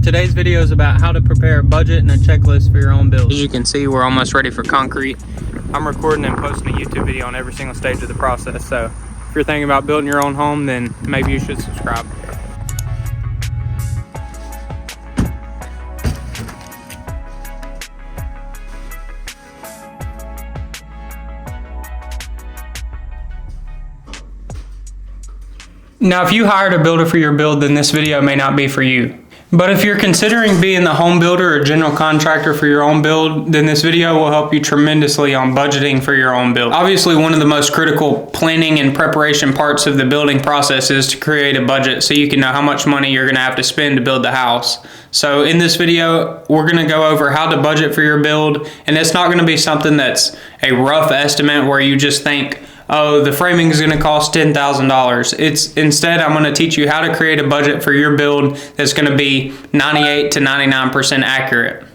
Today's video is about how to prepare a budget and a checklist for your own build. As you can see, we're almost ready for concrete. I'm recording and posting a YouTube video on every single stage of the process, so if you're thinking about building your own home, then maybe you should subscribe. Now, if you hired a builder for your build, then this video may not be for you. But if you're considering being the home builder or general contractor for your own build, then this video will help you tremendously on budgeting for your own build. Obviously, one of the most critical planning and preparation parts of the building process is to create a budget so you can know how much money you're gonna have to spend to build the house. So in this video, we're gonna go over how to budget for your build, and it's not gonna be something that's a rough estimate where you just think, oh, the framing is going to cost $10,000. Instead, I'm going to teach you how to create a budget for your build that's going to be 98 to 99% accurate.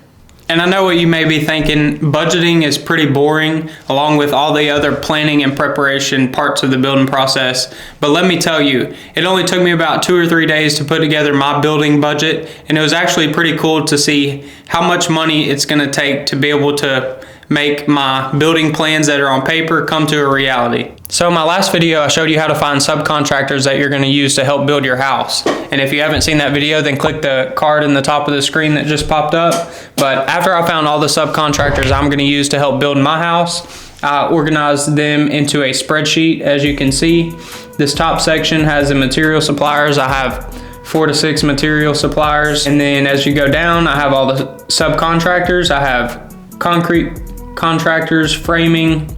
And I know what you may be thinking, budgeting is pretty boring along with all the other planning and preparation parts of the building process. But let me tell you, it only took me about 2 or 3 days to put together my building budget, and it was actually pretty cool to see how much money it's going to take to be able to make my building plans that are on paper come to a reality. So in my last video, I showed you how to find subcontractors that you're going to use to help build your house. And if you haven't seen that video, then click the card in the top of the screen that just popped up. But after I found all the subcontractors I'm going to use to help build my house, I organized them into a spreadsheet. As you can see, this top section has the material suppliers. I have 4 to 6 material suppliers. And then as you go down, I have all the subcontractors. I have concrete contractors, framing,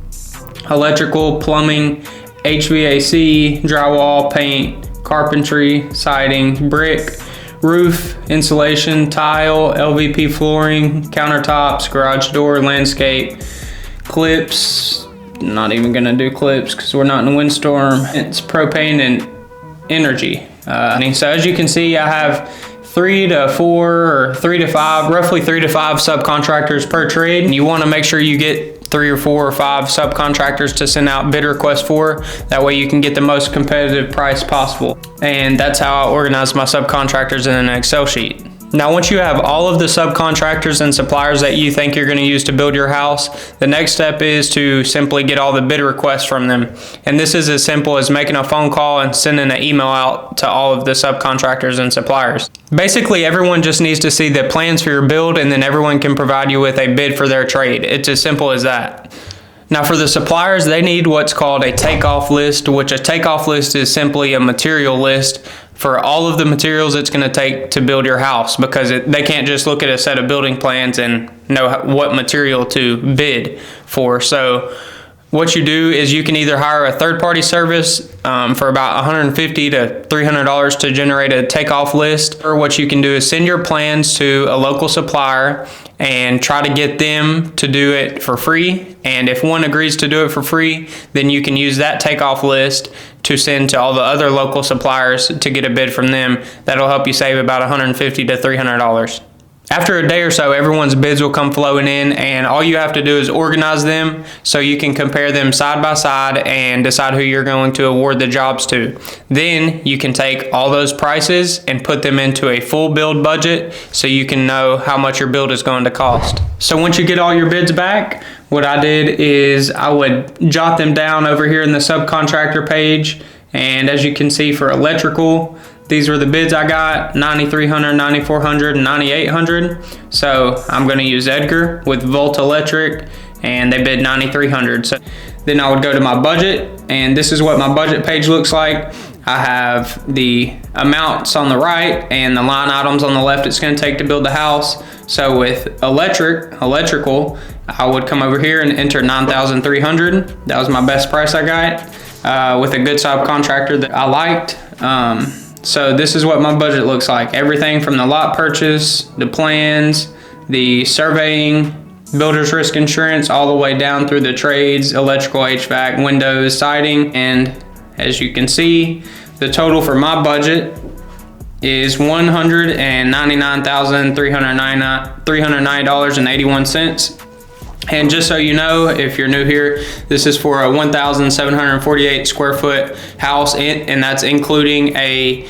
electrical, plumbing, HVAC, drywall, paint, carpentry, siding, brick, roof, insulation, tile, LVP flooring, countertops, garage door, landscape, clips. Not even gonna do clips because we're not in a windstorm. It's propane and energy. So as you can see, I have 3 to 4 or 3 to 5, roughly 3 to 5 subcontractors per trade. And you want to make sure you get 3 or 4 or 5 subcontractors to send out bid requests for. That way you can get the most competitive price possible. And that's how I organize my subcontractors in an Excel sheet. Now, once you have all of the subcontractors and suppliers that you think you're going to use to build your house, the next step is to simply get all the bid requests from them. And this is as simple as making a phone call and sending an email out to all of the subcontractors and suppliers. Basically, everyone just needs to see the plans for your build, and then everyone can provide you with a bid for their trade. It's as simple as that. Now, for the suppliers, they need what's called a takeoff list, which a takeoff list is simply a material list for all of the materials it's going to take to build your house, because they can't just look at a set of building plans and know what material to bid for. So what you do is you can either hire a third-party service for about $150 to $300 to generate a takeoff list, or what you can do is send your plans to a local supplier and try to get them to do it for free. And if one agrees to do it for free, then you can use that takeoff list to send to all the other local suppliers to get a bid from them. That'll help you save about $150 to $300. After a day or so, everyone's bids will come flowing in, and all you have to do is organize them so you can compare them side by side and decide who you're going to award the jobs to. Then you can take all those prices and put them into a full build budget so you can know how much your build is going to cost. So once you get all your bids back, what I did is I would jot them down over here in the subcontractor page. And as you can see, for electrical, these were the bids I got: $9,300, $9,400, and $9,800. So I'm going to use Edgar with Volt Electric, and they bid $9,300. So then I would go to my budget, and this is what my budget page looks like. I have the amounts on the right and the line items on the left it's going to take to build the house. So with electrical, I would come over here and enter $9,300. That was my best price I got with a good subcontractor that I liked. So this is what my budget looks like. Everything from the lot purchase, the plans, the surveying, builder's risk insurance, all the way down through the trades, electrical, HVAC, windows, siding. And as you can see, the total for my budget is $199,390.81. And just so you know, if you're new here, this is for a 1,748 square foot house, and that's including a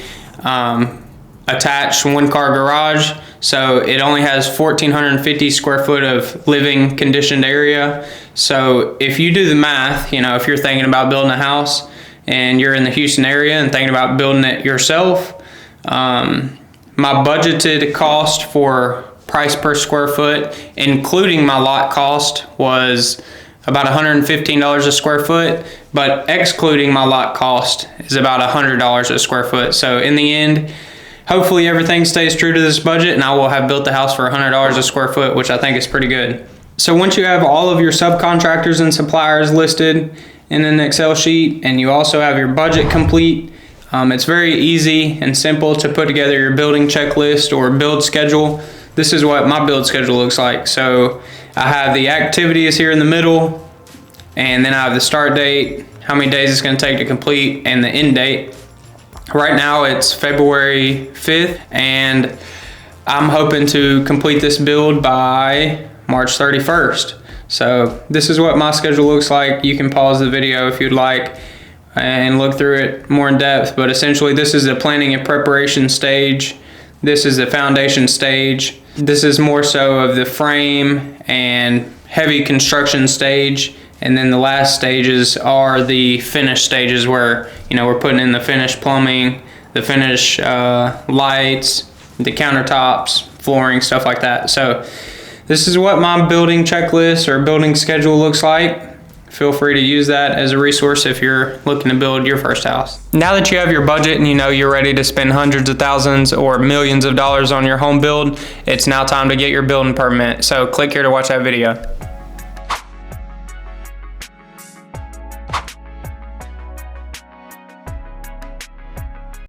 attached 1-car garage. So it only has 1,450 square foot of living conditioned area. So if you do the math, you know, if you're thinking about building a house and you're in the Houston area and thinking about building it yourself, my budgeted cost for price per square foot, including my lot cost, was about $115 a square foot, but excluding my lot cost is about $100 a square foot. So in the end, hopefully everything stays true to this budget and I will have built the house for $100 a square foot, which I think is pretty good. So once you have all of your subcontractors and suppliers listed in an Excel sheet and you also have your budget complete, it's very easy and simple to put together your building checklist or build schedule. This is what my build schedule looks like. So I have the activities here in the middle, and then I have the start date, how many days it's going to take to complete, and the end date. Right now it's February 5th, and I'm hoping to complete this build by March 31st. So this is what my schedule looks like. You can pause the video if you'd like and look through it more in depth, but essentially this is the planning and preparation stage. This is the foundation stage. This is more so of the frame and heavy construction stage. And then the last stages are the finish stages where, you know, we're putting in the finished plumbing, the finished lights, the countertops, flooring, stuff like that. So this is what my building checklist or building schedule looks like. Feel free to use that as a resource if you're looking to build your first house. Now that you have your budget and you know you're ready to spend hundreds of thousands or millions of dollars on your home build, it's now time to get your building permit. So click here to watch that video.